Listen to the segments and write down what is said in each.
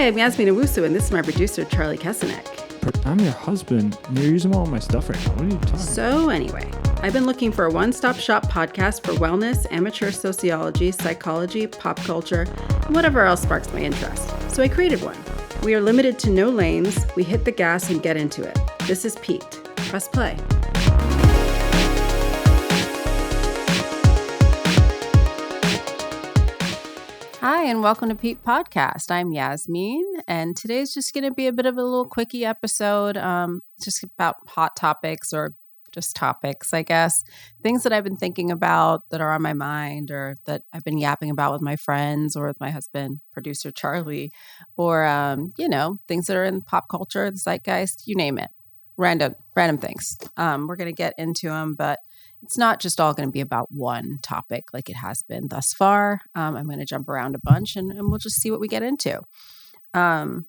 Hi, I'm Yasmin Owusu, and this is my producer, Charlie Kesenek. I'm your husband, and you're using all my stuff right now. What are you talking So anyway, I've been looking for a one-stop shop podcast for wellness, amateur sociology, psychology, pop culture, and whatever else sparks my interest. So I created one. We are limited to no lanes. We hit the gas and get into it. This is Piqued. Press play. Hi, and welcome to Piqued Podcast. I'm Yasmin, and today's just going to be a bit of a little quickie episode, just about hot topics or just topics, I guess. Things that I've been thinking about that are on my mind or that I've been yapping about with my friends or with my husband, producer Charlie, or, things that are in pop culture, the zeitgeist, you name it. Random things. We're going to get into them, but it's not just all going to be about one topic like it has been thus far. I'm going to jump around a bunch and we'll just see what we get into. I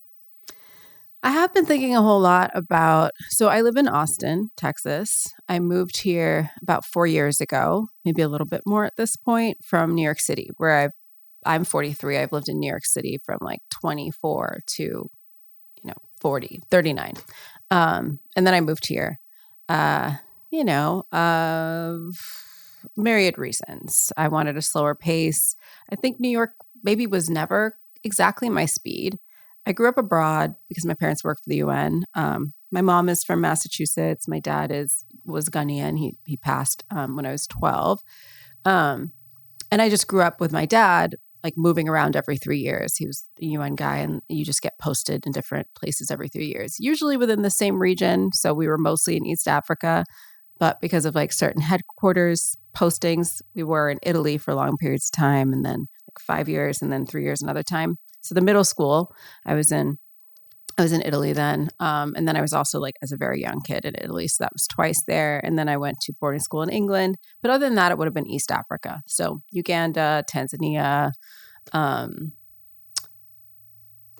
have been thinking a whole lot about, so I live in Austin, Texas. I moved here about 4 years ago, maybe a little bit more at this point, from New York City, where I'm 43. I've lived in New York City from like 24 to 40, 39. And then I moved here, of myriad reasons. I wanted a slower pace. I think New York maybe was never exactly my speed. I grew up abroad because my parents worked for the UN. My mom is from Massachusetts. My dad was Ghanaian. He passed when I was 12. And I just grew up with my dad, like moving around every 3 years. He was a UN guy, and you just get posted in different places every 3 years, usually within the same region. So we were mostly in East Africa, but because of like certain headquarters postings, we were in Italy for long periods of time, and then like 5 years, and then 3 years another time. So the middle school, I was in Italy then. And then I was also like as a very young kid in Italy. So that was twice there. And then I went to boarding school in England. But other than that, it would have been East Africa. So Uganda, Tanzania,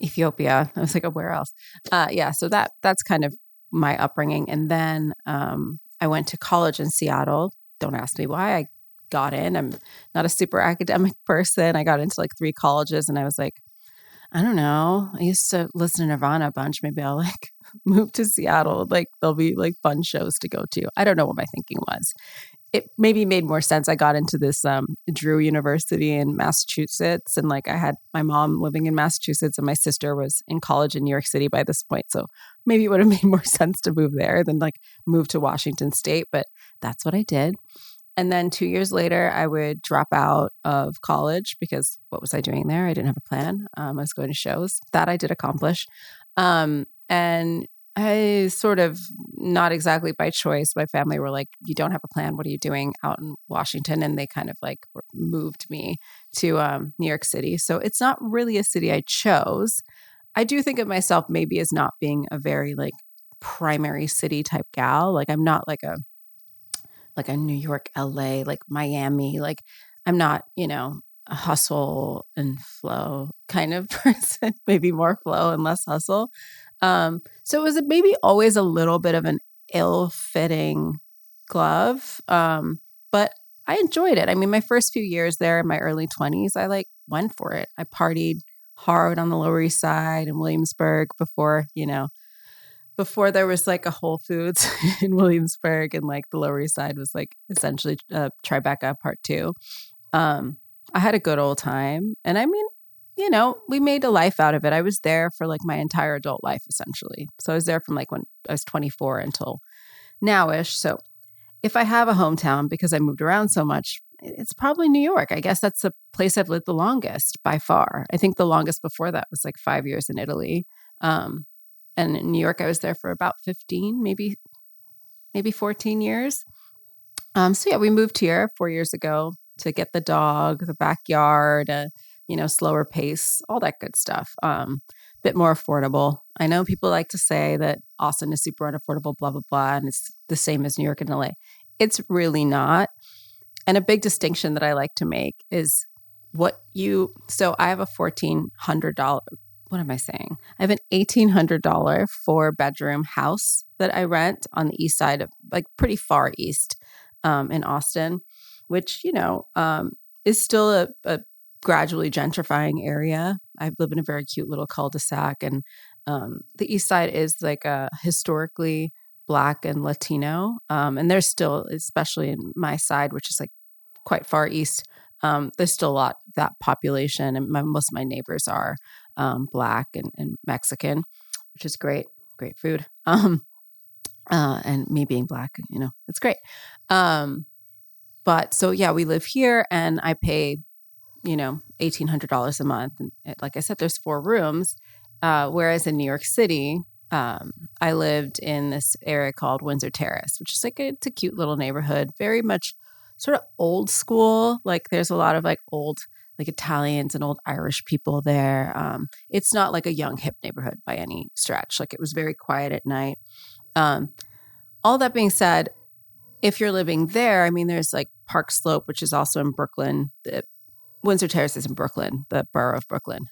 Ethiopia. I was like, oh, where else? So that's kind of my upbringing. And then I went to college in Seattle. Don't ask me why I got in. I'm not a super academic person. I got into like 3 colleges, and I was like, I don't know. I used to listen to Nirvana a bunch. Maybe I'll like move to Seattle. Like there'll be like fun shows to go to. I don't know what my thinking was. It maybe made more sense. I got into this Drew University in Massachusetts, and like I had my mom living in Massachusetts, and my sister was in college in New York City by this point. So maybe it would have made more sense to move there than like move to Washington State. But that's what I did. And then 2 years later, I would drop out of college because what was I doing there? I didn't have a plan. I was going to shows. That I did accomplish. And I sort of, not exactly by choice, my family were like, you don't have a plan. What are you doing out in Washington? And they kind of like moved me to New York City. So it's not really a city I chose. I do think of myself maybe as not being a very like primary city type gal. Like I'm not like a New York, LA, like Miami. Like I'm not, a hustle and flow kind of person, maybe more flow and less hustle. So it was maybe always a little bit of an ill-fitting glove. But I enjoyed it. I mean, my first few years there in my early 20s, I like went for it. I partied hard on the Lower East Side in Williamsburg before there was like a Whole Foods in Williamsburg, and like the Lower East Side was like essentially Tribeca Part 2. I had a good old time. And I mean, we made a life out of it. I was there for like my entire adult life, essentially. So I was there from like when I was 24 until nowish. So if I have a hometown, because I moved around so much, it's probably New York. I guess that's the place I've lived the longest by far. I think the longest before that was like 5 years in Italy. And in New York, I was there for about 15, maybe 14 years. We moved here 4 years ago to get the dog, the backyard, slower pace, all that good stuff. Bit more affordable. I know people like to say that Austin is super unaffordable, blah, blah, blah, and it's the same as New York and LA. It's really not. And a big distinction that I like to make is so I have a $1,400, what am I saying? I have an $1,800 4-bedroom house that I rent on the east side of, like, pretty far east in Austin, which, is still a gradually gentrifying area. I live in a very cute little cul-de-sac, and the East Side is like a historically Black and Latino, and there's still, especially in my side, which is like quite far east, there's still a lot of that population, and most of my neighbors are Black and Mexican, which is great, great food. And me being Black, it's great. Um, but so yeah, we live here, and I pay $1,800 a month. And like I said, there's 4 rooms. Whereas in New York City, I lived in this area called Windsor Terrace, which is like it's a cute little neighborhood, very much sort of old school. Like there's a lot of like old, like Italians and old Irish people there. It's not like a young hip neighborhood by any stretch. Like it was very quiet at night. Um, all that being said, if you're living there, I mean, there's like Park Slope, which is also in Brooklyn. Windsor Terrace is in Brooklyn, the borough of Brooklyn.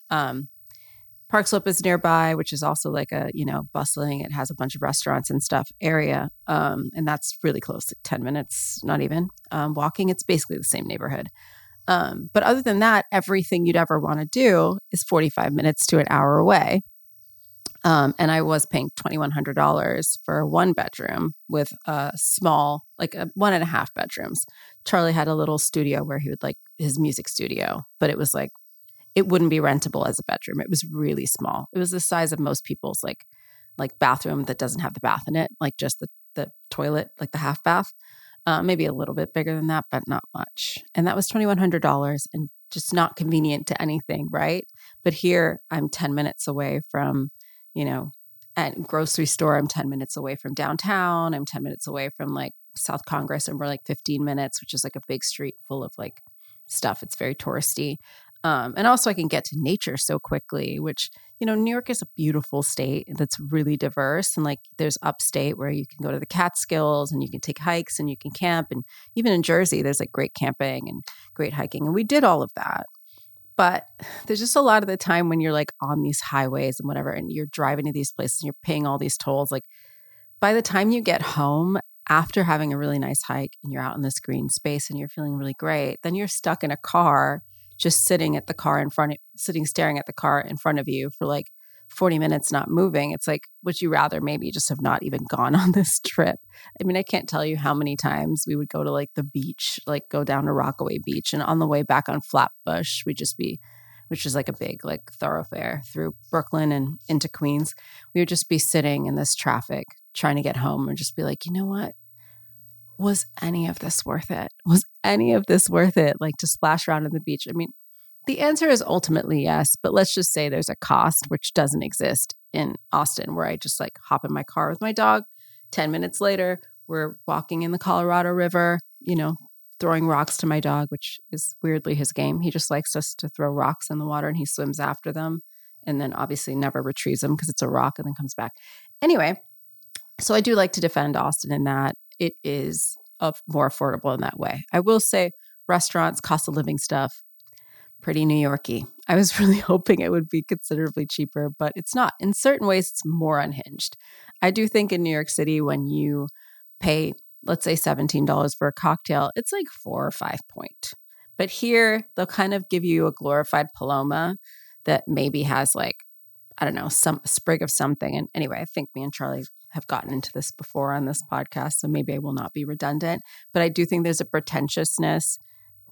Park Slope is nearby, which is also like a, bustling. It has a bunch of restaurants and stuff area. And that's really close, like 10 minutes, not even walking. It's basically the same neighborhood. But other than that, everything you'd ever want to do is 45 minutes to an hour away. And I was paying $2,100 for a 1-bedroom with a small, like a 1.5 bedrooms. Charlie had a little studio where he would like his music studio, but it was like, it wouldn't be rentable as a bedroom. It was really small. It was the size of most people's like bathroom that doesn't have the bath in it, like just the toilet, like the half bath. Maybe a little bit bigger than that, but not much. And that was $2,100 and just not convenient to anything, right? But here I'm 10 minutes away from, at grocery store, I'm 10 minutes away from downtown. I'm 10 minutes away from like South Congress, and we're like 15 minutes, which is like a big street full of like stuff. It's very touristy. And also I can get to nature so quickly, which, New York is a beautiful state that's really diverse. And like there's upstate where you can go to the Catskills and you can take hikes and you can camp. And even in Jersey, there's like great camping and great hiking. And we did all of that. But there's just a lot of the time when you're like on these highways and whatever, and you're driving to these places and you're paying all these tolls. Like by the time you get home after having a really nice hike and you're out in this green space and you're feeling really great, then you're stuck in a car, just sitting staring at the car in front of you for like 40 minutes, not moving. It's like, would you rather maybe just have not even gone on this trip? I mean, I can't tell you how many times we would go to like the beach, like go down to Rockaway Beach, and on the way back on Flatbush, which is like a big like thoroughfare through Brooklyn and into Queens. We would just be sitting in this traffic trying to get home and just be like, you know what? Was any of this worth it? Was any of this worth it? Like to splash around on the beach? I mean, the answer is ultimately yes, but let's just say there's a cost which doesn't exist in Austin, where I just like hop in my car with my dog. 10 minutes later, we're walking in the Colorado River, throwing rocks to my dog, which is weirdly his game. He just likes us to throw rocks in the water and he swims after them and then obviously never retrieves them because it's a rock and then comes back. Anyway, so I do like to defend Austin in that it is more affordable in that way. I will say restaurants, cost of living stuff, pretty New Yorky. I was really hoping it would be considerably cheaper, but it's not. In certain ways, it's more unhinged. I do think in New York City, when you pay, let's say $17 for a cocktail, it's like 4 or 5 point. But here, they'll kind of give you a glorified Paloma that maybe has like, I don't know, some sprig of something. And anyway, I think me and Charlie have gotten into this before on this podcast, so maybe I will not be redundant. But I do think there's a pretentiousness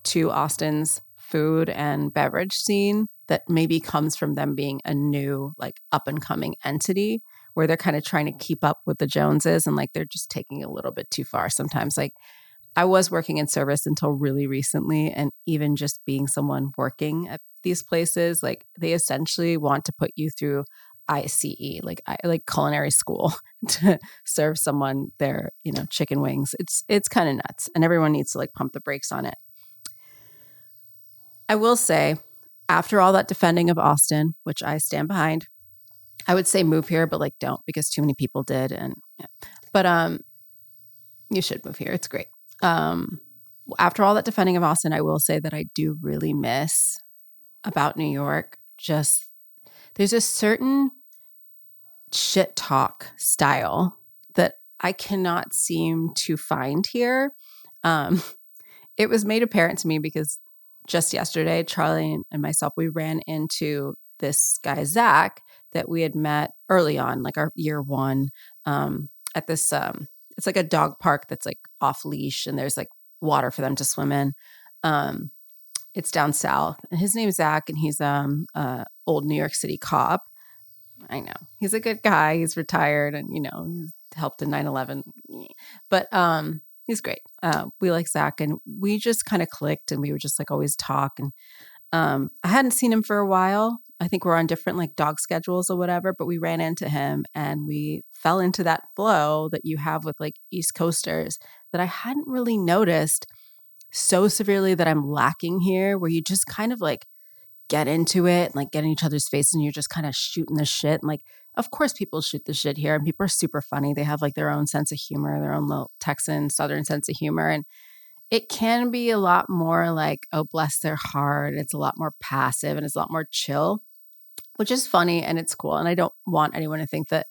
to Austin's food and beverage scene that maybe comes from them being a new, like up and coming entity where they're kind of trying to keep up with the Joneses and like they're just taking a little bit too far sometimes. Like I was working in service until really recently, and even just being someone working at these places, like they essentially want to put you through ICE, like culinary school to serve someone their, chicken wings. It's kind of nuts, and everyone needs to like pump the brakes on it. I will say, after all that defending of Austin, which I stand behind, I would say move here, but like don't, because too many people did. And yeah. But you should move here. It's great. After all that defending of Austin, I will say that I do really miss about New York. Just there's a certain shit talk style that I cannot seem to find here. It was made apparent to me because just yesterday, Charlie and myself, we ran into this guy, Zach, that we had met early on, like our year one, at this, it's like a dog park that's like off leash and there's like water for them to swim in. Um, it's down south and his name's Zach and he's, old New York City cop. I know he's a good guy. He's retired and, he's helped in 9/11, but, he's great. We like Zach and we just kind of clicked and we would just like always talk. And I hadn't seen him for a while. I think we're on different like dog schedules or whatever, but we ran into him and we fell into that flow that you have with like East Coasters that I hadn't really noticed so severely that I'm lacking here, where you just kind of like get into it and like get in each other's faces and you're just kind of shooting the shit. And like, of course, people shoot the shit here and people are super funny. They have like their own sense of humor, their own little Texan, Southern sense of humor. And it can be a lot more like, oh, bless their heart. It's a lot more passive and it's a lot more chill, which is funny and it's cool. And I don't want anyone to think that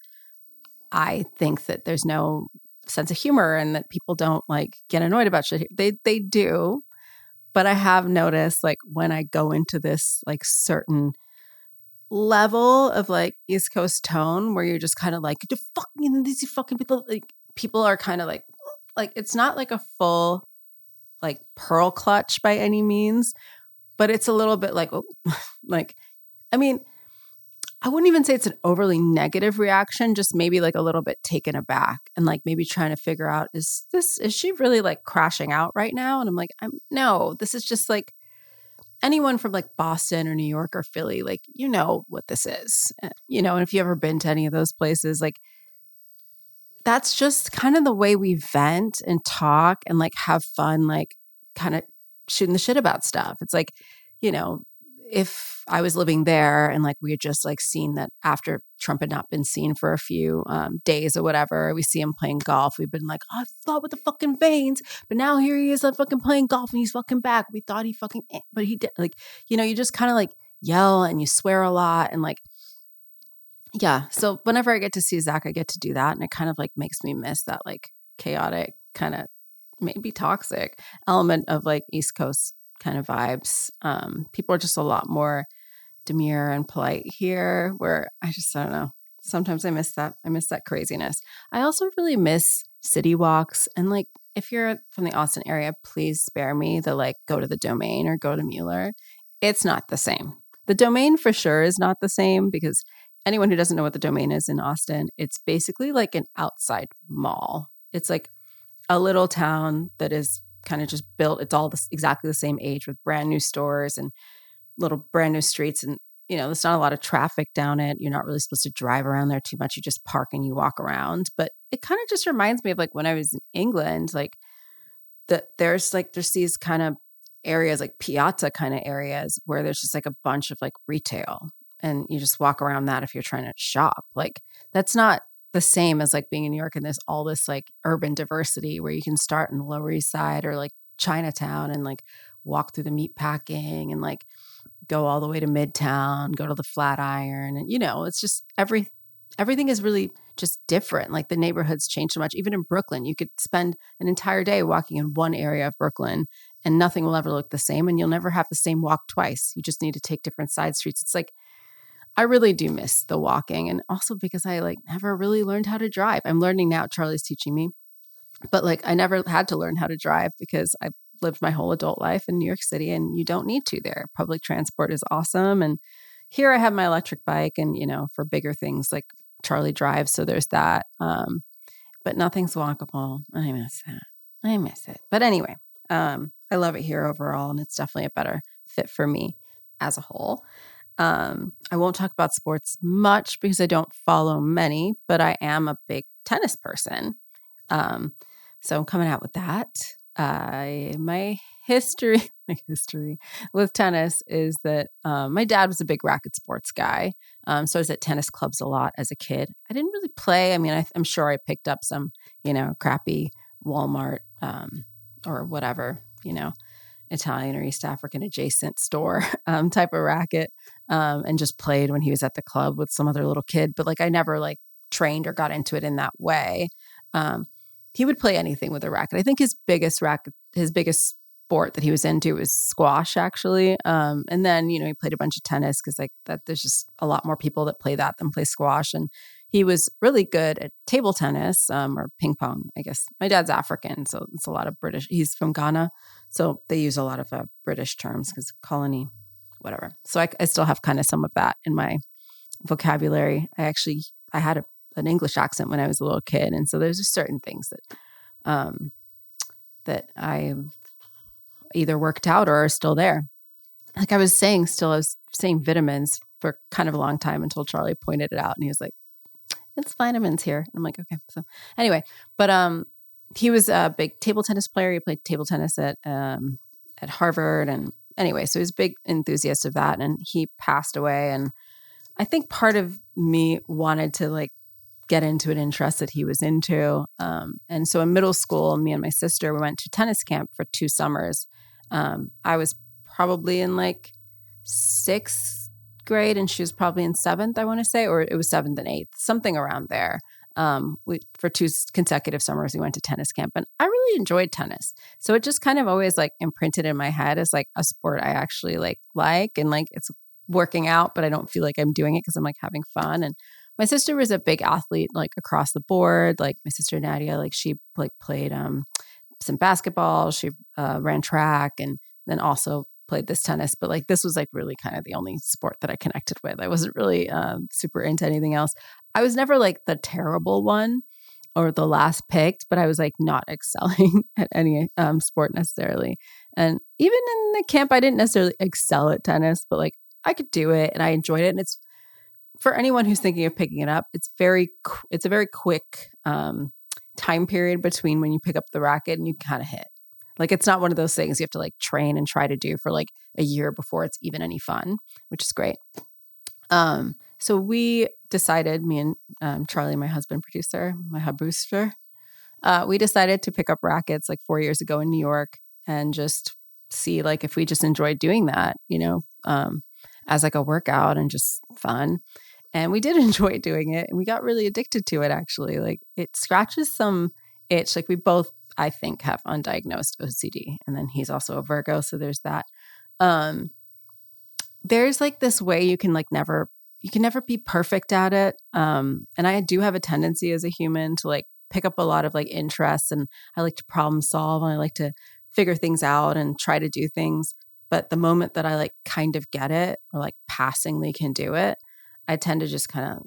I think that there's no sense of humor and that people don't like get annoyed about shit. They do. But I have noticed like when I go into this like certain level of like East Coast tone where you're just kind of like, the fucking these fucking people, like people are kind of like it's not like a full like pearl clutch by any means, but it's a little bit like, oh, like, I mean, I wouldn't even say it's an overly negative reaction, just maybe like a little bit taken aback and like maybe trying to figure out, is she really like crashing out right now? And I'm like, no, this is just like anyone from like Boston or New York or Philly, like, what this is, and if you ever been to any of those places, like that's just kind of the way we vent and talk and like have fun, like kind of shooting the shit about stuff. It's like, you know, if I was living there and like we had just like seen that after Trump had not been seen for a few days or whatever, we see him playing golf. We've been like, oh, I thought with the fucking veins, but now here he is, fucking playing golf and he's fucking back. We thought he fucking, but he did. Like, you just kind of like yell and you swear a lot and like, yeah. So whenever I get to see Zach, I get to do that. And it kind of like makes me miss that like chaotic, kind of maybe toxic element of like East Coast kind of vibes. People are just a lot more demure and polite here, where I don't know. Sometimes I miss that. I miss that craziness. I also really miss city walks. And like, if you're from the Austin area, please spare me the like go to the Domain or go to Mueller. It's not the same. The Domain for sure is not the same because anyone who doesn't know what the Domain is in Austin, it's basically like an outside mall. It's like a little town that is kind of just built. It's all exactly the same age with brand new stores and little brand new streets. And, there's not a lot of traffic down it. You're not really supposed to drive around there too much. You just park and you walk around. But it kind of just reminds me of like when I was in England, like there's these kind of areas like piazza kind of areas where there's just like a bunch of like retail and you just walk around that if you're trying to shop. Like that's not the same as like being in New York and there's all this like urban diversity where you can start in the Lower East Side or like Chinatown and like walk through the meat packing and like go all the way to Midtown, go to the Flatiron. And, it's just everything is really just different. Like the neighborhoods change so much. Even in Brooklyn, you could spend an entire day walking in one area of Brooklyn and nothing will ever look the same. And you'll never have the same walk twice. You just need to take different side streets. It's like, I really do miss the walking. And also because I like never really learned how to drive. I'm learning now. Charlie's teaching me. But like I never had to learn how to drive because I lived my whole adult life in New York City and you don't need to there. Public transport is awesome. And here I have my electric bike and, for bigger things like Charlie drives. So there's that. But nothing's walkable. I miss that. I miss it. But anyway, I love it here overall. And it's definitely a better fit for me as a whole. I won't talk about sports much because I don't follow many, but I am a big tennis person. So I'm coming out with that. My history, my history with tennis is that my dad was a big racket sports guy. So I was at tennis clubs a lot as a kid. I didn't really play. I mean, I'm sure I picked up some, crappy Walmart or whatever, Italian or East African adjacent store type of racket and just played when he was at the club with some other little kid. But like I never like trained or got into it in that way. He would play anything with a racket. I think his biggest sport that he was into was squash, actually. And then, he played a bunch of tennis because like that there's just a lot more people that play that than play squash. And he was really good at table tennis, or ping pong, I guess. My dad's African, so it's a lot of British. He's from Ghana, so they use a lot of British terms because colony, whatever. So I still have kind of some of that in my vocabulary. I had an English accent when I was a little kid, and so there's just certain things um, that I either worked out or are still there. Like I was saying vitamins for kind of a long time until Charlie pointed it out, and he was like, "It's vitamins here." And I'm like, "Okay." So anyway, but he was a big table tennis player. He played table tennis at Harvard, and anyway, so he was a big enthusiast of that. And he passed away, and I think part of me wanted to like get into an interest that he was into. And so in middle school, me and my sister, we went to tennis camp for 2 summers. I was probably in like 6th grade and she was probably in 7th, I want to say, or it was 7th and 8th, something around there. For 2 consecutive summers, we went to tennis camp and I really enjoyed tennis. So it just kind of always like imprinted in my head as like a sport I actually like, and like it's working out, but I don't feel like I'm doing it because I'm like having fun. And my sister was a big athlete, like across the board. Like my sister Nadia, like she like played some basketball. She ran track and then also played this tennis. But like this was like really kind of the only sport that I connected with. I wasn't really super into anything else. I was never like the terrible one or the last picked, but I was like not excelling at any sport necessarily. And even in the camp, I didn't necessarily excel at tennis, but like I could do it and I enjoyed it. And it's for anyone who's thinking of picking it up, it's a very quick time period between when you pick up the racket and you kind of hit. Like it's not one of those things you have to like train and try to do for like a year before it's even any fun, which is great. So we decided, me and Charlie, my husband producer, my hubooster, we decided to pick up rackets like 4 years ago in New York and just see like if we just enjoyed doing that, as like a workout and just fun. And we did enjoy doing it and we got really addicted to it actually. Like it scratches some itch. Like we both, I think, have undiagnosed OCD. And then he's also a Virgo, so there's that. Um there's like this way you can never be perfect at it. And I do have a tendency as a human to like pick up a lot of like interests and I like to problem solve and I like to figure things out and try to do things. But the moment that I like kind of get it or like passingly can do it, I tend to just kind of,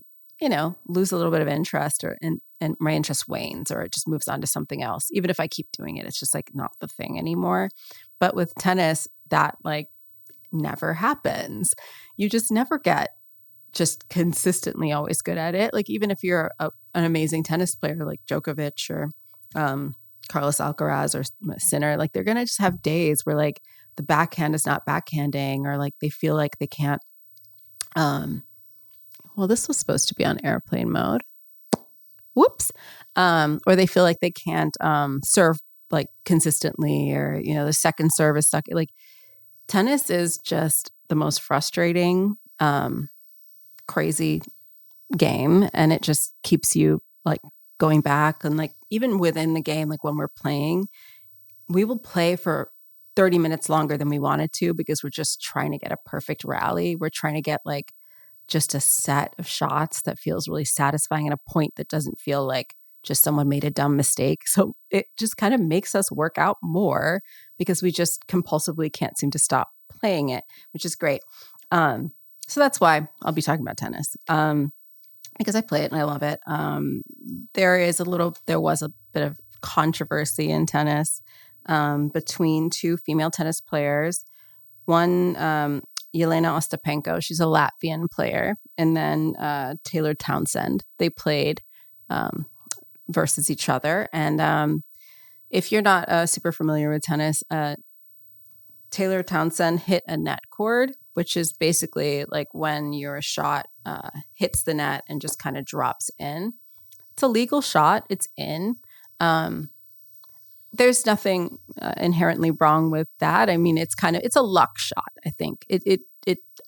lose a little bit of interest and my interest wanes or it just moves on to something else. Even if I keep doing it, it's just like not the thing anymore. But with tennis, that like never happens. You just never get just consistently always good at it. Like even if you're an amazing tennis player like Djokovic or Carlos Alcaraz or Sinner, like they're gonna just have days where like the backhand is not backhanding or like they feel like they can't. Well, this was supposed to be on airplane mode. Whoops. Or they feel like they can't serve like consistently, or the second serve is stuck. Like tennis is just the most frustrating, crazy game, and it just keeps you like going back. And like even within the game, like when we're playing, we will play for 30 minutes longer than we wanted to because we're just trying to get a perfect rally. We're trying to get like just a set of shots that feels really satisfying at a point that doesn't feel like just someone made a dumb mistake. So it just kind of makes us work out more because we just compulsively can't seem to stop playing it, which is great. So that's why I'll be talking about tennis, because I play it and I love it. There was a bit of controversy in tennis between two female tennis players. One, Yelena Ostapenko, she's a Latvian player, and then Taylor Townsend. They played versus each other. And if you're not super familiar with tennis, Taylor Townsend hit a net cord, which is basically like when your shot hits the net and just kind of drops in. It's a legal shot. It's in. There's nothing inherently wrong with that. I mean, it's a luck shot. I think it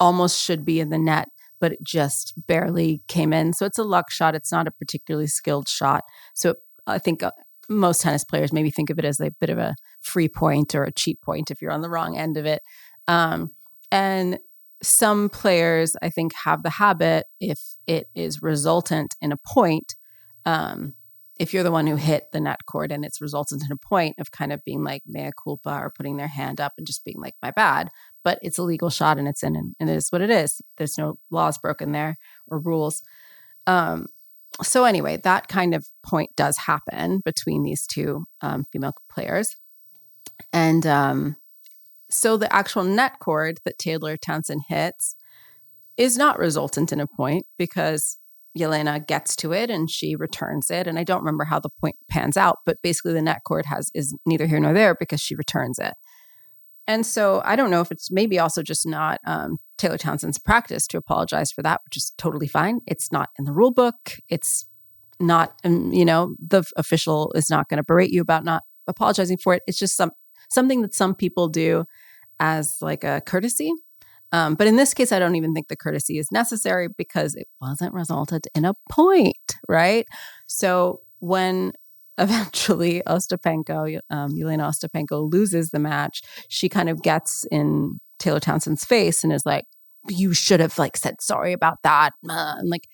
almost should be in the net, but it just barely came in. So it's a luck shot. It's not a particularly skilled shot. So I think most tennis players maybe think of it as a bit of a free point or a cheap point if you're on the wrong end of it. And some players, I think, have the habit, if it is resultant in a point, if you're the one who hit the net cord and it's resultant in a point, of kind of being like mea culpa or putting their hand up and just being like, my bad. But it's a legal shot and it's in, and it is what it is. There's no laws broken there or rules. So anyway, that kind of point does happen between these two female players. And so the actual net cord that Taylor Townsend hits is not resultant in a point, because Yelena gets to it and she returns it. And I don't remember how the point pans out, but basically the net cord is neither here nor there because she returns it. And so I don't know if it's maybe also just not Taylor Townsend's practice to apologize for that, which is totally fine. It's not in the rule book. It's not, the official is not going to berate you about not apologizing for it. It's just something that some people do as like a courtesy. But in this case, I don't even think the courtesy is necessary because it wasn't resulted in a point, right? So when eventually Yelena Ostapenko loses the match, she kind of gets in Taylor Townsend's face and is like, you should have like said sorry about that. And like,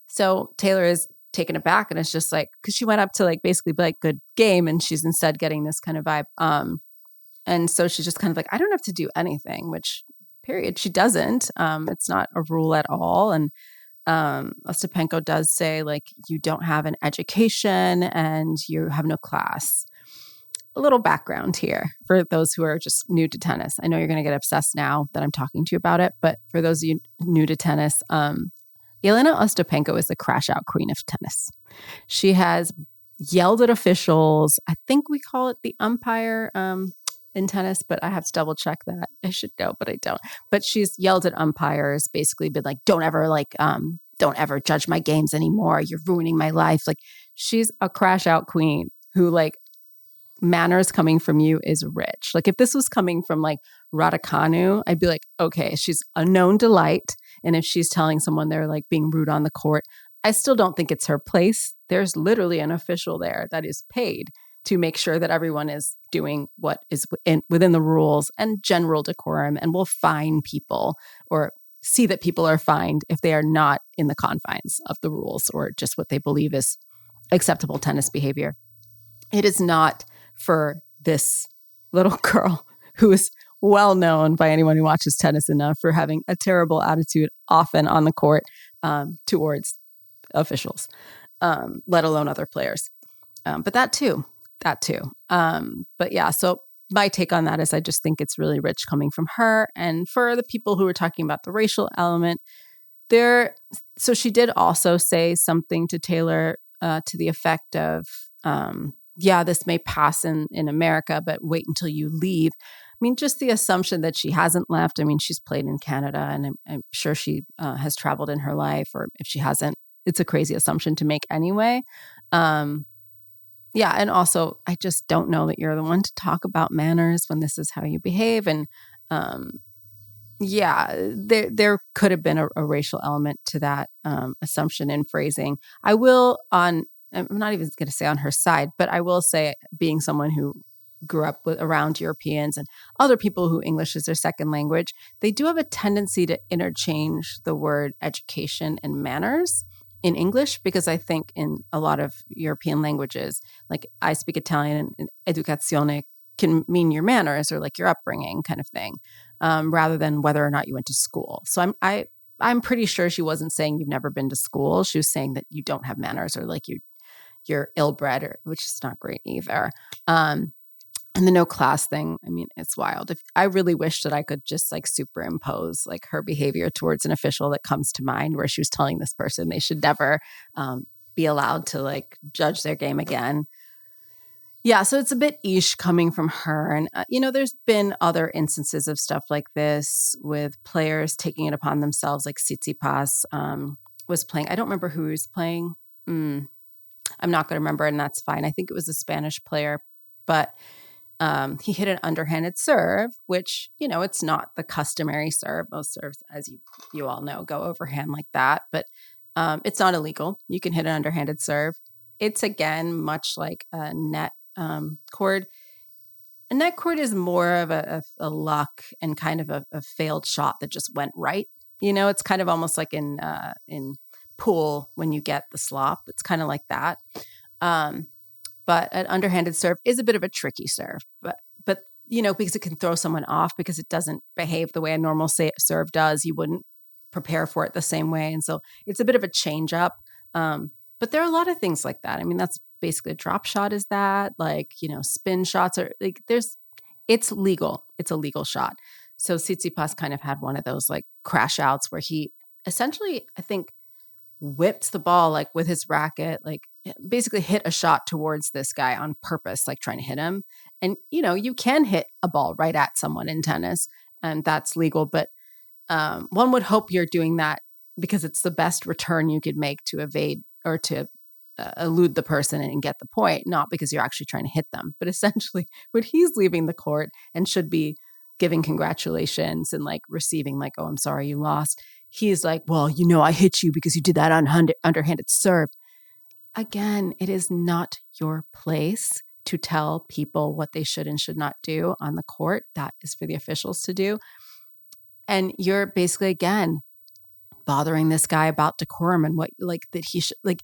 so Taylor is taken aback and it's just like, because she went up to like basically be like, good game, and she's instead getting this kind of vibe. And so she's just kind of like, I don't have to do anything, which period, she doesn't. It's not a rule at all. And Ostapenko does say, like, you don't have an education and you have no class. A little background here for those who are just new to tennis. I know you're going to get obsessed now that I'm talking to you about it, but for those of you new to tennis, Yelena Ostapenko is the crash out queen of tennis. She has yelled at officials. I think we call it the umpire in tennis, but I have to double check that. I should know, but I don't. But she's yelled at umpires, basically been like, don't ever judge my games anymore. You're ruining my life. Like, she's a crash out queen who, like, manners coming from you is rich. Like, if this was coming from like Raducanu, I'd be like, okay, she's a known delight. And if she's telling someone they're like being rude on the court, I still don't think it's her place. There's literally an official there that is paid to make sure that everyone is doing what is within the rules and general decorum, and will fine people or see that people are fined if they are not in the confines of the rules or just what they believe is acceptable tennis behavior. It is not for this little girl who is well known by anyone who watches tennis enough for having a terrible attitude often on the court towards officials, let alone other players. But that too. But yeah, so my take on that is I just think it's really rich coming from her. And for the people who were talking about the racial element there, so she did also say something to Taylor to the effect of, yeah, this may pass in America, but wait until you leave. I mean, just the assumption that she hasn't left. I mean, she's played in Canada, and I'm sure she has traveled in her life, or if she hasn't, it's a crazy assumption to make anyway. Yeah, and also, I just don't know that you're the one to talk about manners when this is how you behave. And yeah, there could have been a racial element to that assumption and phrasing. I'm not even going to say on her side, but I will say, being someone who grew up around Europeans and other people who English is their second language, they do have a tendency to interchange the word education and manners in English, because I think in a lot of European languages, like I speak Italian, and educazione can mean your manners or like your upbringing kind of thing, rather than whether or not you went to school. So I'm pretty sure she wasn't saying you've never been to school. She was saying that you don't have manners, or like you're ill-bred, which is not great either. And the no class thing, I mean, it's wild. I really wish that I could just like superimpose like her behavior towards an official that comes to mind, where she was telling this person they should never be allowed to like judge their game again. Yeah, so it's a bit ish coming from her. And, there's been other instances of stuff like this with players taking it upon themselves, like Tsitsipas was playing. I don't remember who he was playing. I'm not going to remember, and that's fine. I think it was a Spanish player, but he hit an underhanded serve, which, it's not the customary serve. Most serves, as you all know, go overhand like that, but it's not illegal. You can hit an underhanded serve. it's again much like a net cord. A net cord is more of a luck and kind of a failed shot that just went right. It's kind of almost like in pool when you get the slop. It's kind of like that. Um, but an underhanded serve is a bit of a tricky serve, but because it can throw someone off because it doesn't behave the way a normal serve does. You wouldn't prepare for it the same way, and so it's a bit of a change up. But there are a lot of things like that. I mean, that's basically a drop shot. Is that like spin shots are like it's legal. It's a legal shot. So Tsitsipas kind of had one of those like crash outs where he essentially, I think, whipped the ball like with his racket, like basically hit a shot towards this guy on purpose, like trying to hit him. And you can hit a ball right at someone in tennis, and that's legal. But one would hope you're doing that because it's the best return you could make to evade or to elude the person and get the point, not because you're actually trying to hit them. But essentially, when he's leaving the court and should be giving congratulations and like receiving like, oh, I'm sorry you lost. He's like, well, I hit you because you did that underhanded serve. Again, it is not your place to tell people what they should and should not do on the court. That is for the officials to do. And you're basically, again, bothering this guy about decorum and what like that he should like.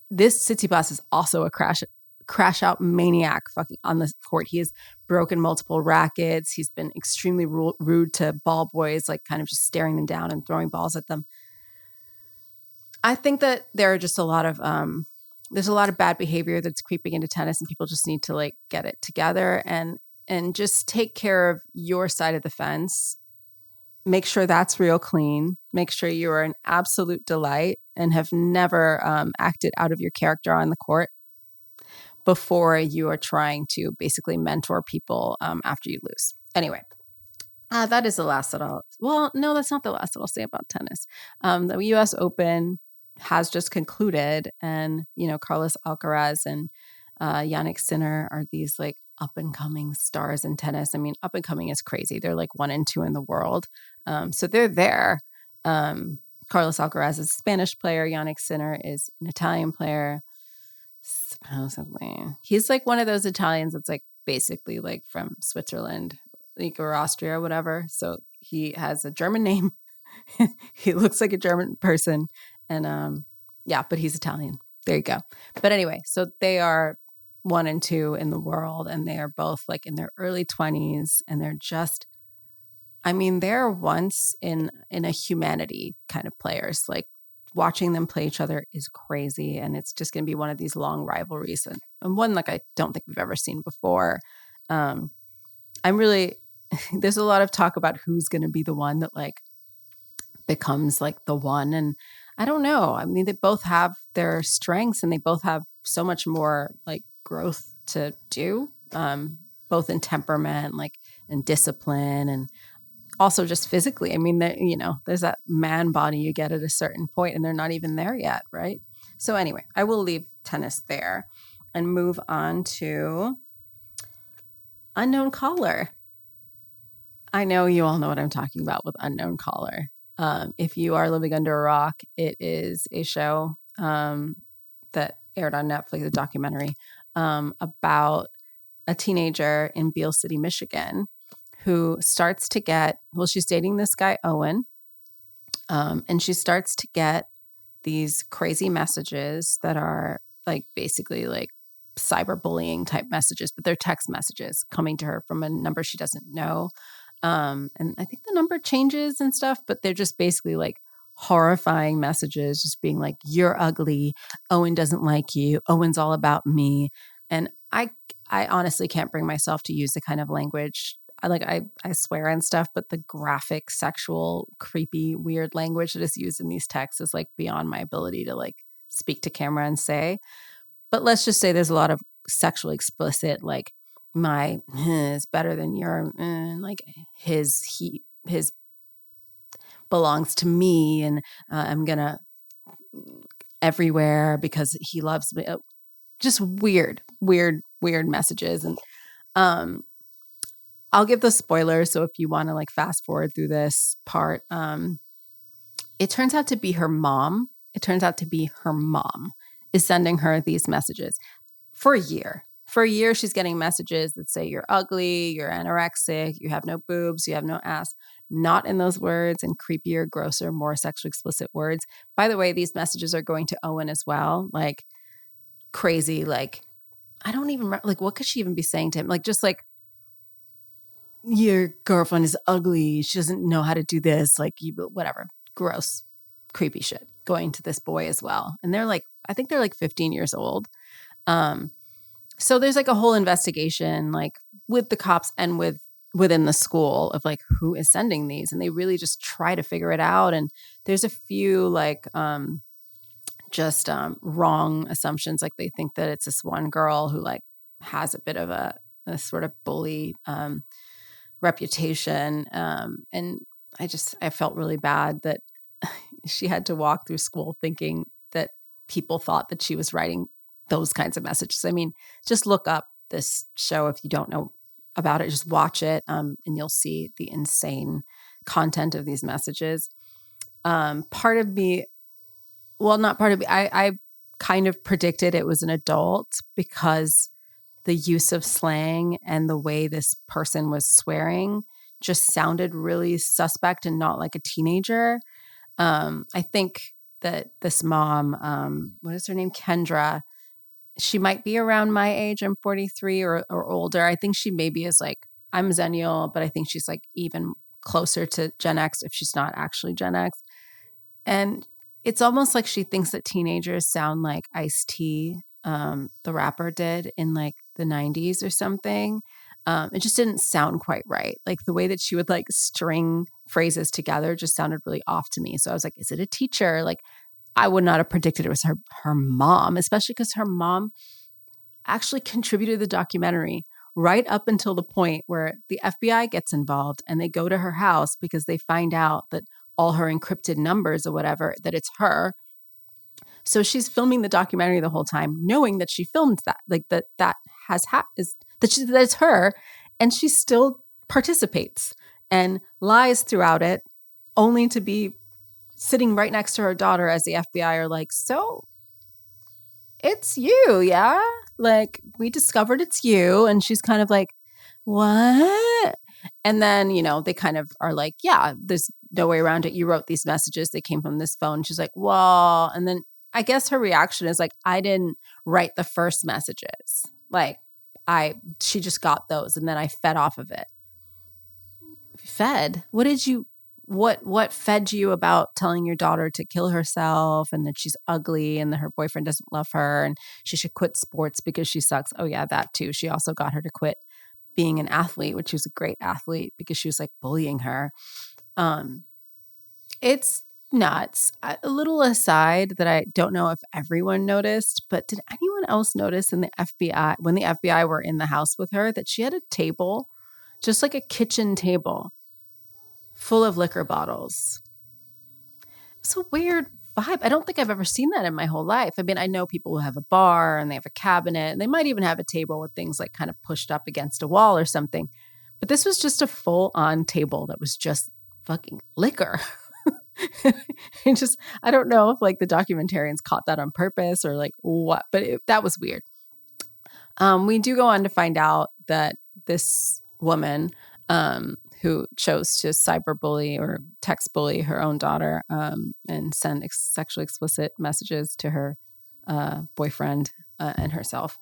This Tsitsipas is also a crash out maniac fucking on the court. He has broken multiple rackets. He's been extremely rude to ball boys, like kind of just staring them down and throwing balls at them. I think that there are just there's a lot of bad behavior that's creeping into tennis, and people just need to like get it together and just take care of your side of the fence. Make sure that's real clean. Make sure you are an absolute delight and have never acted out of your character on the court before you are trying to basically mentor people after you lose. Anyway, that is the last that no, that's not the last that I'll say about tennis. The U.S. Open has just concluded, and, Carlos Alcaraz and Yannick Sinner are these like up and coming stars in tennis. I mean, up and coming is crazy. They're like 1 and 2 in the world. So they're there. Carlos Alcaraz is a Spanish player. Yannick Sinner is an Italian player. Supposedly, he's like one of those Italians that's like basically like from Switzerland, like or Austria or whatever. So he has a German name. He looks like a German person, and but he's Italian. There you go. But anyway, so they are 1 and 2 in the world, and they are both like in their early 20s, and they're just, I mean, they're once in a humanity kind of players. Like watching them play each other is crazy, and it's just going to be one of these long rivalries, and one like I don't think we've ever seen before. I'm really there's a lot of talk about who's going to be the one that like becomes like the one, and I don't know. I mean, they both have their strengths, and they both have so much more like growth to do, both in temperament, like and discipline, and also just physically. I mean, there's that man body you get at a certain point, and they're not even there yet, right? So anyway, I will leave tennis there and move on to unknown caller. I know you all know what I'm talking about with unknown caller. If you are living under a rock, it is a show that aired on Netflix, a documentary about a teenager in Beale City, Michigan, who starts to get, she's dating this guy, Owen, and she starts to get these crazy messages that are like basically like cyberbullying type messages, but they're text messages coming to her from a number she doesn't know. And I think the number changes and stuff, but they're just basically like horrifying messages, just being like, you're ugly. Owen doesn't like you. Owen's all about me. And I honestly can't bring myself to use the kind of language. I swear and stuff, but the graphic, sexual, creepy, weird language that is used in these texts is like beyond my ability to like speak to camera and say. But let's just say there's a lot of sexually explicit, like my is better than your, like his belongs to me, and I'm gonna everywhere because he loves me. Just weird messages, and I'll give the spoilers. So if you want to like fast forward through this part, it turns out to be her mom. It turns out to be her mom is sending her these messages for a year. For a year, she's getting messages that say you're ugly, you're anorexic, you have no boobs, you have no ass. Not in those words, and creepier, grosser, more sexually explicit words. By the way, these messages are going to Owen as well. Like crazy, like I don't even remember, like what could she even be saying to him? Like just like your girlfriend is ugly. She doesn't know how to do this. Like you, whatever, gross, creepy shit going to this boy as well. And they're like, I think they're like 15 years old. Um, so there's like a whole investigation, like with the cops and within the school of like who is sending these, and they really just try to figure it out. And there's a few like just wrong assumptions, like they think that it's this one girl who like has a bit of a sort of bully reputation, and I felt really bad that she had to walk through school thinking that people thought that she was writing those kinds of messages. I mean, just look up this show if you don't know about it. Just watch it, and you'll see the insane content of these messages. Part of me, well, not part of me, I kind of predicted it was an adult because the use of slang and the way this person was swearing just sounded really suspect and not like a teenager. I think that this mom, what is her name? Kendra, she might be around my age. I'm 43 or older. I think she maybe is like, I'm Zennial, but I think she's like even closer to Gen X if she's not actually Gen X. And it's almost like she thinks that teenagers sound like Ice-T, the rapper, did in like the 90s or something. It just didn't sound quite right. Like the way that she would like string phrases together just sounded really off to me. So I was like, is it a teacher? Like I would not have predicted it was her mom, especially because her mom actually contributed to the documentary right up until the point where the FBI gets involved and they go to her house because they find out that all her encrypted numbers or whatever, that it's her. So she's filming the documentary the whole time, knowing that she filmed that, like that has is that it's her, and she still participates and lies throughout it, only to be sitting right next to her daughter as the FBI are like, so it's you, yeah? Like, we discovered it's you. And she's kind of like, what? And then, they kind of are like, yeah, there's no way around it. You wrote these messages. They came from this phone. She's like, well, and then I guess her reaction is like, I didn't write the first messages. Like, she just got those and then I fed off of it. Fed? What fed you about telling your daughter to kill herself and that she's ugly and that her boyfriend doesn't love her and she should quit sports because she sucks? Oh yeah, that too. She also got her to quit being an athlete, which was a great athlete, because she was like bullying her. It's nuts. A little aside that I don't know if everyone noticed, but did anyone else notice when the FBI were in the house with her, that she had a table, just like a kitchen table, full of liquor bottles? It's a weird vibe. I don't think I've ever seen that in my whole life. I mean, I know people who have a bar and they have a cabinet and they might even have a table with things like kind of pushed up against a wall or something. But this was just a full on table that was just fucking liquor. I don't know if like the documentarians caught that on purpose or like what, but that was weird. We do go on to find out that this woman, who chose to cyberbully or text bully her own daughter, and send sexually explicit messages to her boyfriend and herself,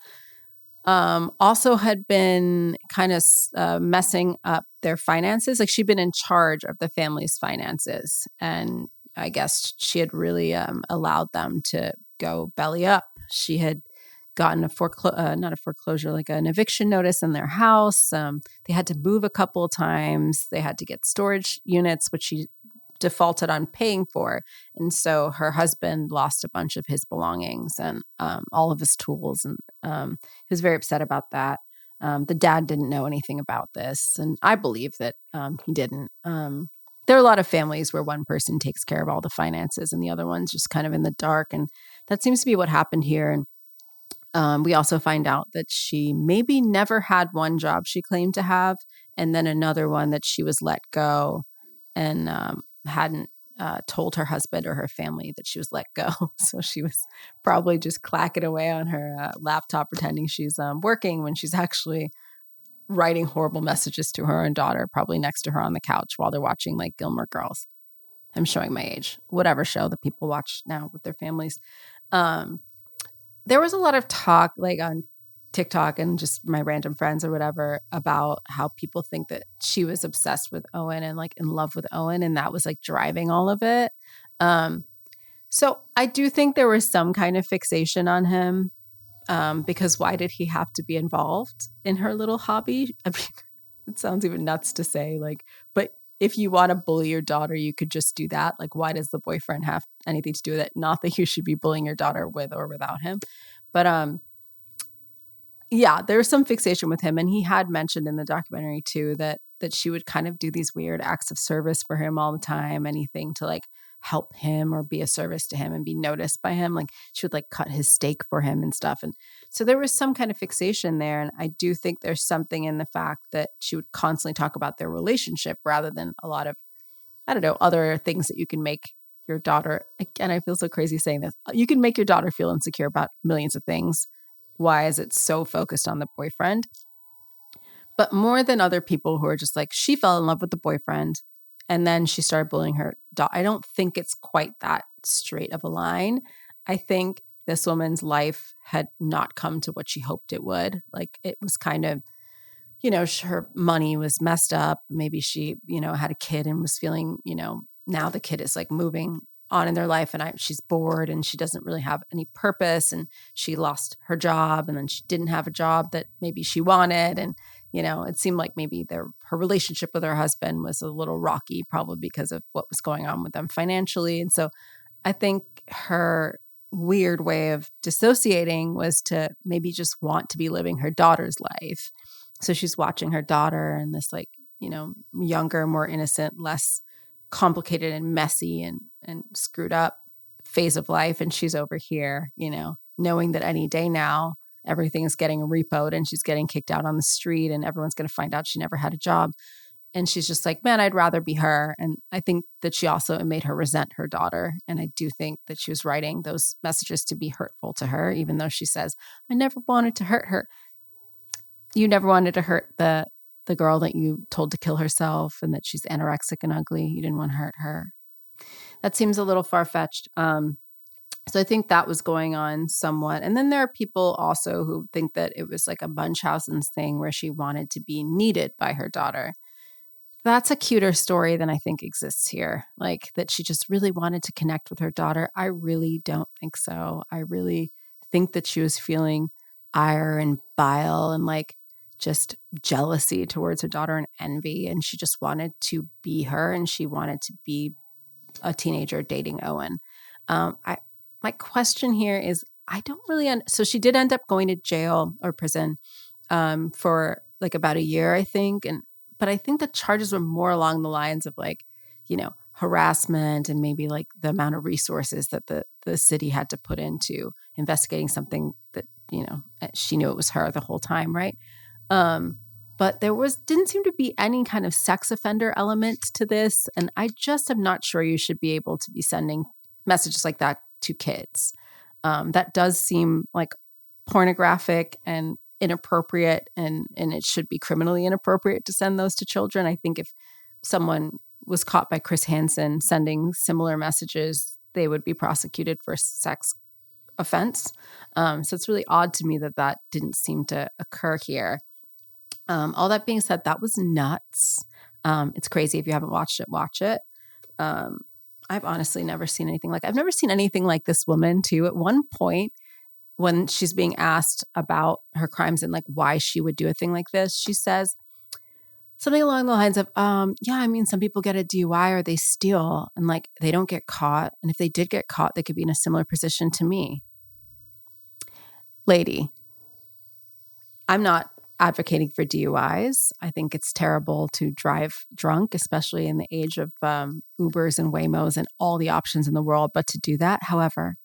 also had been kind of messing up their finances. Like she'd been in charge of the family's finances, and I guess she had really allowed them to go belly up. She had gotten not a foreclosure, like an eviction notice in their house. They had to move a couple of times. They had to get storage units, which she defaulted on paying for. And so her husband lost a bunch of his belongings and all of his tools. And he was very upset about that. The dad didn't know anything about this. And I believe that he didn't. There are a lot of families where one person takes care of all the finances and the other one's just kind of in the dark. And that seems to be what happened here. And we also find out that she maybe never had one job she claimed to have, and then another one that she was let go and hadn't told her husband or her family that she was let go. So she was probably just clacking away on her laptop pretending she's working when she's actually writing horrible messages to her own daughter, probably next to her on the couch while they're watching like Gilmore Girls. I'm showing my age, whatever show that people watch now with their families. Um, there was a lot of talk like on TikTok and just my random friends or whatever about how people think that she was obsessed with Owen and like in love with Owen, and that was like driving all of it. Um, so I do think there was some kind of fixation on him, because why did he have to be involved in her little hobby? I mean, it sounds even nuts to say, like, but if you want to bully your daughter, you could just do that. Like, why does the boyfriend have anything to do with it? Not that you should be bullying your daughter with or without him. But yeah, there's some fixation with him, and he had mentioned in the documentary too that she would kind of do these weird acts of service for him all the time, anything to like help him or be a service to him and be noticed by him. Like she would like cut his steak for him and stuff. And so there was some kind of fixation there. And I do think there's something in the fact that she would constantly talk about their relationship rather than a lot of, I don't know, other things that you can make your daughter. Again, I feel so crazy saying this. You can make your daughter feel insecure about millions of things. Why is it so focused on the boyfriend? But more than other people who are just like, she fell in love with the boyfriend and then she started bullying her daughter. I don't think it's quite that straight of a line. I think this woman's life had not come to what she hoped it would. Like it was kind of, her money was messed up. Maybe she, had a kid and was feeling, now the kid is like moving on in their life and she's bored and she doesn't really have any purpose, and she lost her job and then she didn't have a job that maybe she wanted. And, it seemed like maybe her relationship with her husband was a little rocky, probably because of what was going on with them financially. And so I think her weird way of dissociating was to maybe just want to be living her daughter's life. So she's watching her daughter in this like, younger, more innocent, less complicated and messy and screwed up phase of life. And she's over here, knowing that any day now everything's getting repoed and she's getting kicked out on the street and everyone's going to find out she never had a job. And she's just like, man, I'd rather be her. And I think that she also made her resent her daughter. And I do think that she was writing those messages to be hurtful to her, even though she says, I never wanted to hurt her. You never wanted to hurt the girl that you told to kill herself and that she's anorexic and ugly. You didn't want to hurt her. That seems a little far-fetched. So I think that was going on somewhat. And then there are people also who think that it was like a Munchausen thing where she wanted to be needed by her daughter. That's a cuter story than I think exists here. Like that she just really wanted to connect with her daughter. I really don't think so. I really think that she was feeling ire and bile and like just jealousy towards her daughter and envy. And she just wanted to be her and she wanted to be a teenager dating Owen. My question here is, I don't really, so she did end up going to jail or prison for like about a year, I think. But I think the charges were more along the lines of like, harassment and maybe like the amount of resources that the city had to put into investigating something that, she knew it was her the whole time. Right. But didn't seem to be any kind of sex offender element to this. And I just am not sure you should be able to be sending messages like that to kids. That does seem like pornographic and inappropriate, and it should be criminally inappropriate to send those to children. I think if someone was caught by Chris Hansen sending similar messages, they would be prosecuted for sex offense. So it's really odd to me that didn't seem to occur here. All that being said, that was nuts. It's crazy. If you haven't watched it, watch it. I've honestly never seen anything I've never seen anything like this woman too. At one point, when she's being asked about her crimes and like why she would do a thing like this, she says something along the lines of, yeah, I mean, some people get a DUI or they steal and like they don't get caught. And if they did get caught, they could be in a similar position to me. Lady, I'm not advocating for DUIs. I think it's terrible to drive drunk, especially in the age of Ubers and Waymos and all the options in the world. But to do that, however,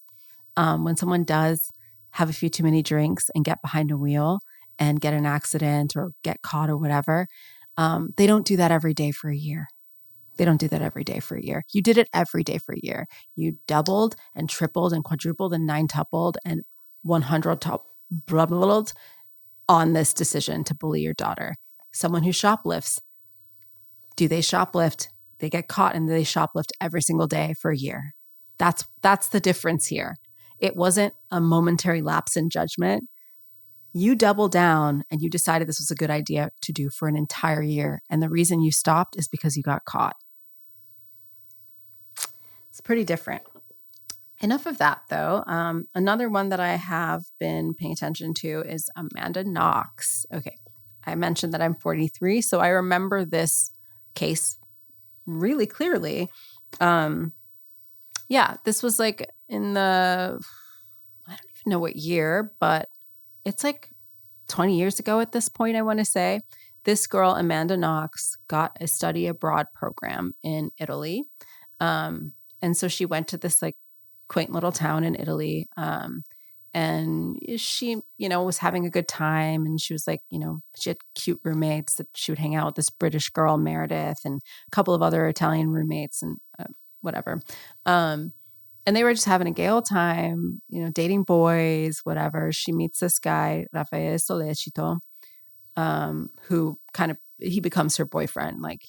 when someone does have a few too many drinks and get behind a wheel and get an accident or get caught or whatever, they don't do that every day for a year. They don't do that every day for a year. You did it every day for a year. You doubled and tripled and quadrupled and nine-tupled and 100-tupled on this decision to bully your daughter. Someone who shoplifts, do they shoplift? They get caught and they shoplift every single day for a year. That's the difference here. It wasn't a momentary lapse in judgment. You doubled down and you decided this was a good idea to do for an entire year. And the reason you stopped is because you got caught. It's pretty different. Enough of that, though. Another one that I have been paying attention to is Amanda Knox. Okay, I mentioned that I'm 43, so I remember this case really clearly. Yeah, this was like in the, I don't even know what year, but it's like 20 years ago at this point, I want to say. This girl, Amanda Knox, got a study abroad program in Italy. And so she went to this like quaint little town in Italy. And she, was having a good time. And she was like, she had cute roommates that she would hang out with, this British girl, Meredith, and a couple of other Italian roommates and whatever. And they were just having a gay old time, dating boys, whatever. She meets this guy, Raffaele Sollecito, who he becomes her boyfriend, like,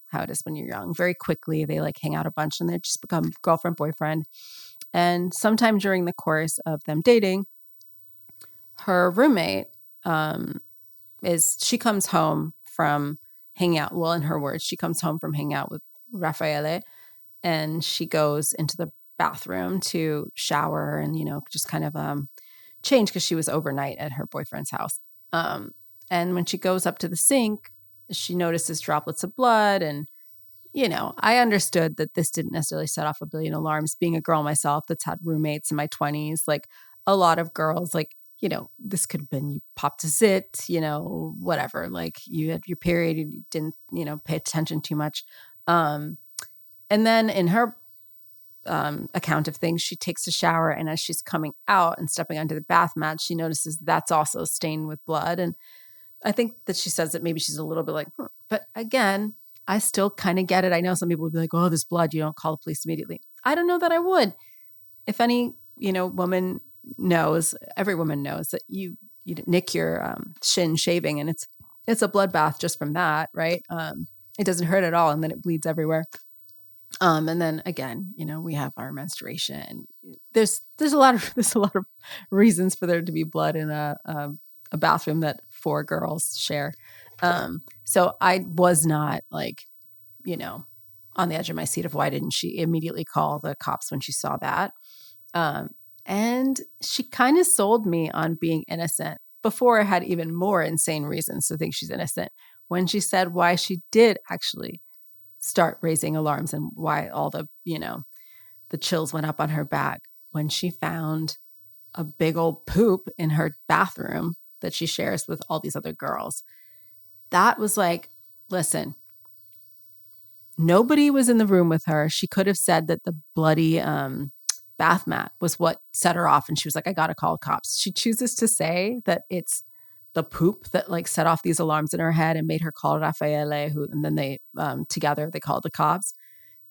how it is when you're young. Very quickly, they like hang out a bunch and they just become girlfriend, boyfriend. And sometime during the course of them dating, her roommate she comes home from hanging out. Well, in her words, she comes home from hanging out with Raffaele, and she goes into the bathroom to shower and, just kind of change because she was overnight at her boyfriend's house. And when she goes up to the sink, she notices droplets of blood. And, I understood that this didn't necessarily set off a billion alarms. Being a girl myself that's had roommates in my 20s, like a lot of girls, like, this could have been you popped a zit, whatever. Like you had your period, you didn't, pay attention too much. And then in her account of things, she takes a shower, and as she's coming out and stepping onto the bath mat, she notices that's also stained with blood. And I think that she says that maybe she's a little bit like, but again, I still kind of get it. I know some people would be like, oh, this blood, you don't call the police immediately. I don't know that I would. If any, woman knows, every woman knows that you nick your shin shaving, and it's a bloodbath just from that, right? It doesn't hurt at all, and then it bleeds everywhere. And then again, we have our menstruation. There's a lot of reasons for there to be blood in a bathroom that 4 girls share. So I was not like, on the edge of my seat of why didn't she immediately call the cops when she saw that. And she kind of sold me on being innocent before I had even more insane reasons to think she's innocent, when she said why she did actually start raising alarms and why all the, the chills went up on her back when she found a big old poop in her bathroom that she shares with all these other girls. That was like, listen, nobody was in the room with her. She could have said that the bloody bath mat was what set her off. And she was like, I got to call cops. She chooses to say that it's the poop that like set off these alarms in her head and made her call Raffaele, and then they together they called the cops.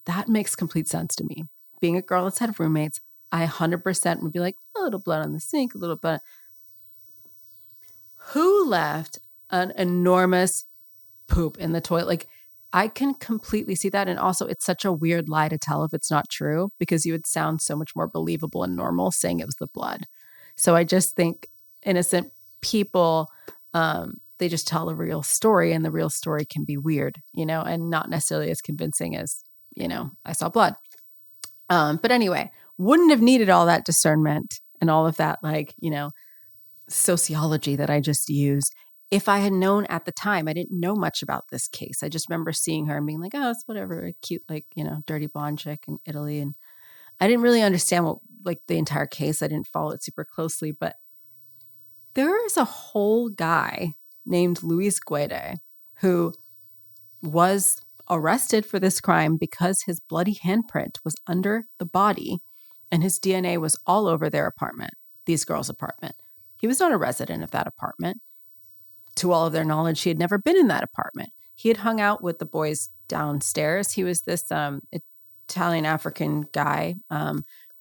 That makes complete sense to me. Being a girl that's had roommates, I 100% would be like, a little blood on the sink, a little blood. Who left an enormous poop in the toilet? Like, I can completely see that. And also, it's such a weird lie to tell if it's not true, because you would sound so much more believable and normal saying it was the blood. So I just think innocent people, they just tell a real story, and the real story can be weird, and not necessarily as convincing as, I saw blood. But anyway, wouldn't have needed all that discernment and all of that, like, sociology that I just used if I had known at the time. I didn't know much about this case. I just remember seeing her and being like, oh, it's whatever, a cute, like, dirty blonde chick in Italy. And I didn't really understand what, like, the entire case. I didn't follow it super closely, but there is a whole guy named Luis Guede who was arrested for this crime because his bloody handprint was under the body and his DNA was all over their apartment, these girls' apartment. He was not a resident of that apartment. To all of their knowledge, he had never been in that apartment. he had hung out with the boys downstairs. He was this Italian African guy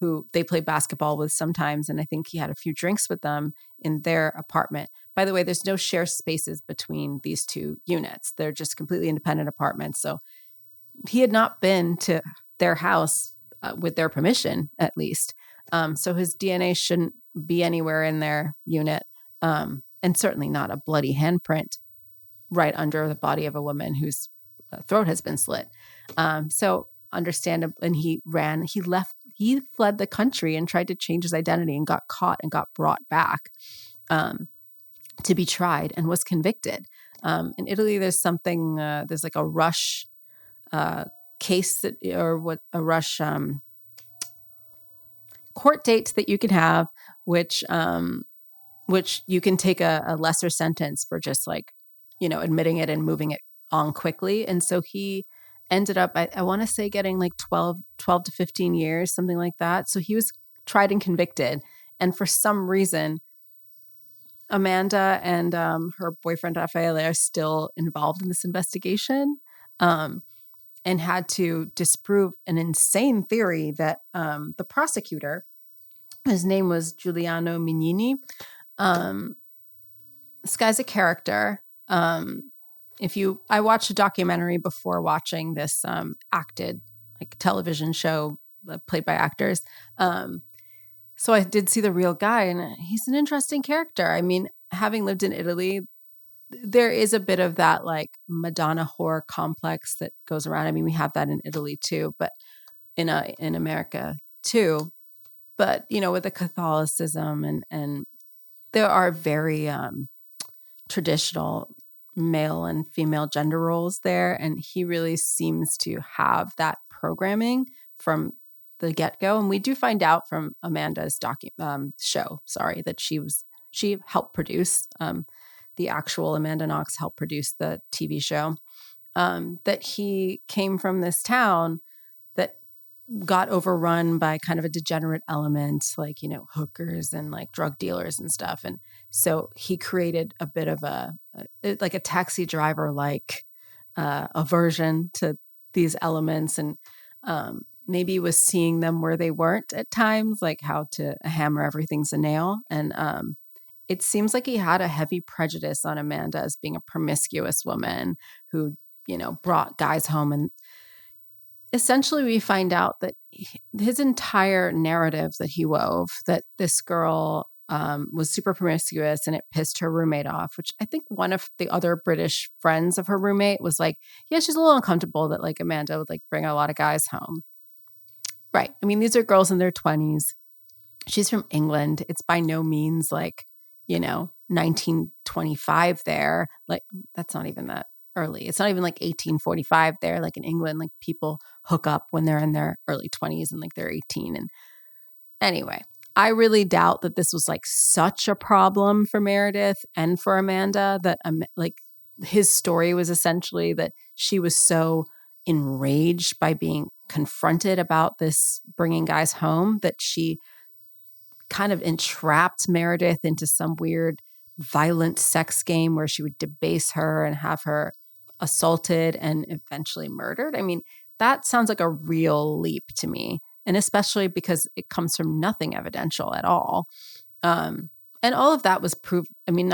who they played basketball with sometimes. And I think he had a few drinks with them in their apartment. By the way, there's no share spaces between these two units. They're just completely independent apartments. So he had not been to their house with their permission, at least. So his DNA shouldn't be anywhere in their unit, and certainly not a bloody handprint right under the body of a woman whose throat has been slit. So understandable. And he fled the country and tried to change his identity and got caught and got brought back to be tried and was convicted. In Italy, there's something, there's like a rush case a rush court date that you can have, which you can take a lesser sentence for just like, admitting it and moving it on quickly. And so he ended up, I want to say, getting like 12 to 15 years, something like that. So he was tried and convicted. And for some reason, Amanda and her boyfriend, Raffaele, are still involved in this investigation. And had to disprove an insane theory that the prosecutor, his name was Giuliano Mignini. This guy's a character. I watched a documentary before watching this acted like television show played by actors. So I did see the real guy, and he's an interesting character. I mean, having lived in Italy, there is a bit of that like Madonna whore complex that goes around. I mean, we have that in Italy too, but in America too. But with the Catholicism and there are very traditional male and female gender roles there, and he really seems to have that programming from the get-go. And we do find out from Amanda's show, that she helped produce. The actual Amanda Knox helped produce the TV show, that he came from this town that got overrun by kind of a degenerate element, like, hookers and like drug dealers and stuff. And so he created a bit of like a taxi driver, like aversion to these elements. And maybe was seeing them where they weren't at times, like how to hammer everything's a nail. And it seems like he had a heavy prejudice on Amanda as being a promiscuous woman who, brought guys home. And essentially we find out that his entire narrative that he wove, that this girl was super promiscuous and it pissed her roommate off, which I think one of the other British friends of her roommate was like, yeah, she's a little uncomfortable that like Amanda would like bring a lot of guys home. Right. I mean, these are girls in their 20s. She's from England. It's by no means like, 1925 there. Like, that's not even that early. It's not even like 1845 there. Like in England, like people hook up when they're in their early 20s and like they're 18. And anyway, I really doubt that this was like such a problem for Meredith and for Amanda, that like his story was essentially that she was so enraged by being confronted about this bringing guys home that she kind of entrapped Meredith into some weird violent sex game where she would debase her and have her assaulted and eventually murdered. I mean, that sounds like a real leap to me. And especially because it comes from nothing evidential at all. And all of that was proved. I mean,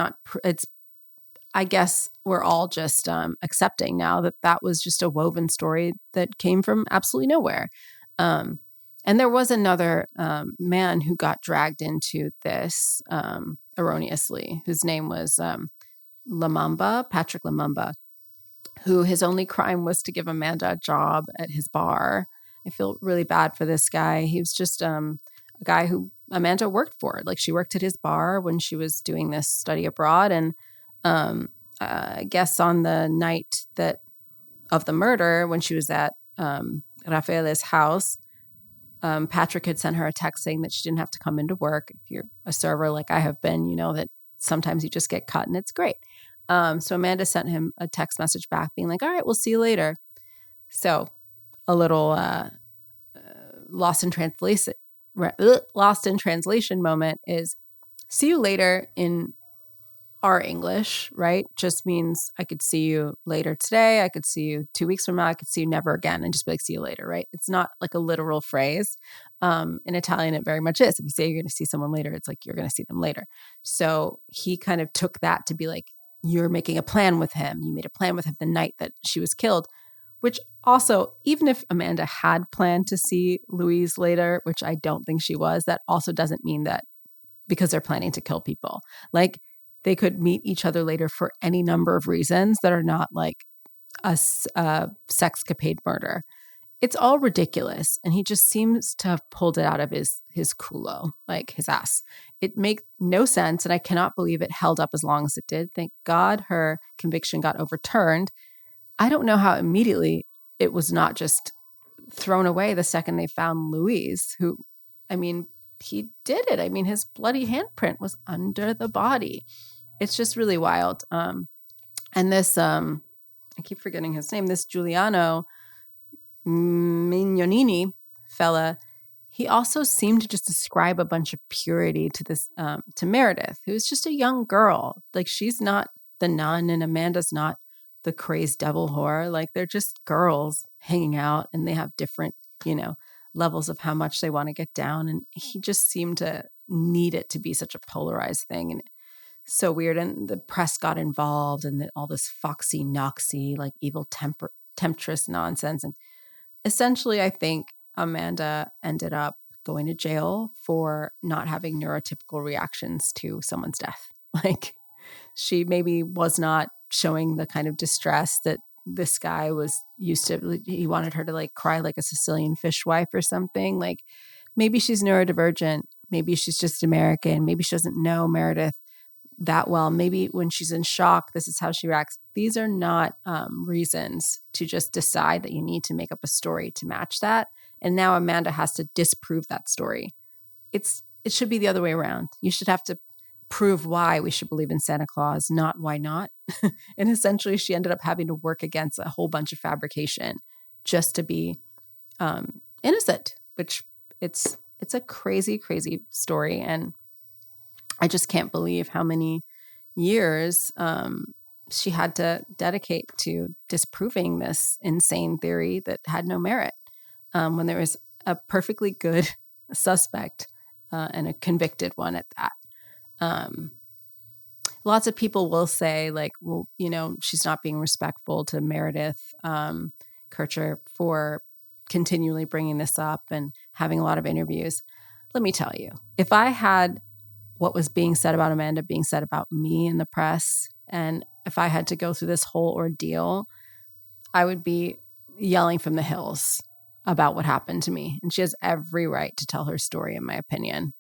I guess we're all just accepting now that that was just a woven story that came from absolutely nowhere. And there was another man who got dragged into this erroneously, whose name was Patrick Lamumba, who his only crime was to give Amanda a job at his bar. I feel really bad for this guy. He was just a guy who Amanda worked for. Like, she worked at his bar when she was doing this study abroad. And I guess on the night of the murder, when she was at Raffaele's house, Patrick had sent her a text saying that she didn't have to come into work. If you're a server like I have been, you know that sometimes you just get cut and it's great. So Amanda sent him a text message back being like, all right, we'll see you later. So a little lost in translation moment is, see you later in our English, right, just means I could see you later today. I could see you 2 weeks from now. I could see you never again and just be like, see you later, right? It's not like a literal phrase. In Italian, it very much is. If you say you're going to see someone later, it's like you're going to see them later. So he kind of took that to be like, you're making a plan with him. You made a plan with him the night that she was killed, which also, even if Amanda had planned to see Louise later, which I don't think she was, that also doesn't mean that because they're planning to kill people. Like, they could meet each other later for any number of reasons that are not like a sexcapade murder. It's all ridiculous. And he just seems to have pulled it out of his culo, like his ass. It makes no sense. And I cannot believe it held up as long as it did. Thank God her conviction got overturned. I don't know how immediately it was not just thrown away the second they found Louise, who, I mean, he did it. I mean, his bloody handprint was under the body. It's just really wild. And this, I keep forgetting his name, this Giuliano Mignonini fella, he also seemed to just ascribe a bunch of purity to this, to Meredith, who's just a young girl. Like, she's not the nun and Amanda's not the crazed devil whore. Like, they're just girls hanging out and they have different, levels of how much they want to get down. And he just seemed to need it to be such a polarized thing. And so weird. And the press got involved and all this Foxy, Knoxy, like evil temptress nonsense. And essentially, I think Amanda ended up going to jail for not having neurotypical reactions to someone's death. Like, she maybe was not showing the kind of distress that this guy was used to. He wanted her to like cry like a Sicilian fishwife or something. Like, maybe she's neurodivergent. Maybe she's just American. Maybe she doesn't know Meredith that well. Maybe when she's in shock, this is how she reacts. These are not reasons to just decide that you need to make up a story to match that. And now Amanda has to disprove that story. It should be the other way around. You should have to prove why we should believe in Santa Claus, not why not. And essentially, she ended up having to work against a whole bunch of fabrication just to be innocent, which it's a crazy, crazy story. And I just can't believe how many years she had to dedicate to disproving this insane theory that had no merit, when there was a perfectly good suspect and a convicted one at that. Lots of people will say, like, well, she's not being respectful to Meredith Kircher for continually bringing this up and having a lot of interviews. Let me tell you, if I had what was being said about Amanda being said about me in the press, and if I had to go through this whole ordeal, I would be yelling from the hills about what happened to me. And she has every right to tell her story, in my opinion,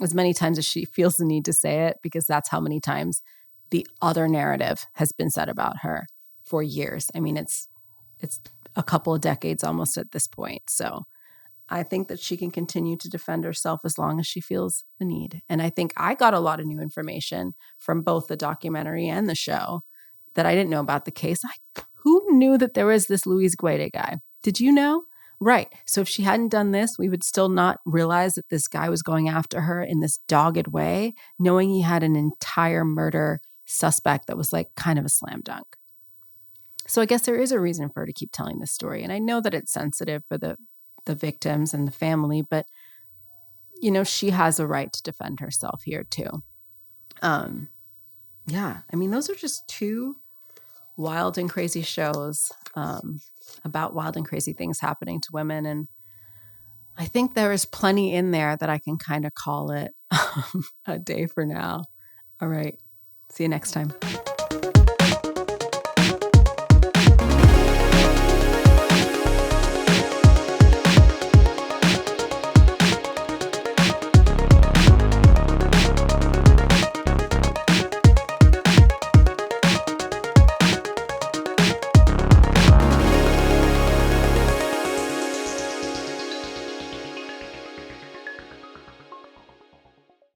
as many times as she feels the need to say it, because that's how many times the other narrative has been said about her for years. I mean, it's a couple of decades almost at this point. So I think that she can continue to defend herself as long as she feels the need. And I think I got a lot of new information from both the documentary and the show that I didn't know about the case. Who knew that there was this Luis Guede guy? Did you know? Right. So if she hadn't done this, we would still not realize that this guy was going after her in this dogged way, knowing he had an entire murder suspect that was like kind of a slam dunk. So I guess there is a reason for her to keep telling this story. And I know that it's sensitive for the victims and the family, but she has a right to defend herself here too. Yeah, I mean, those are just two wild and crazy shows about wild and crazy things happening to women. And I think there is plenty in there that I can kind of call it a day for now. All right. See you next time.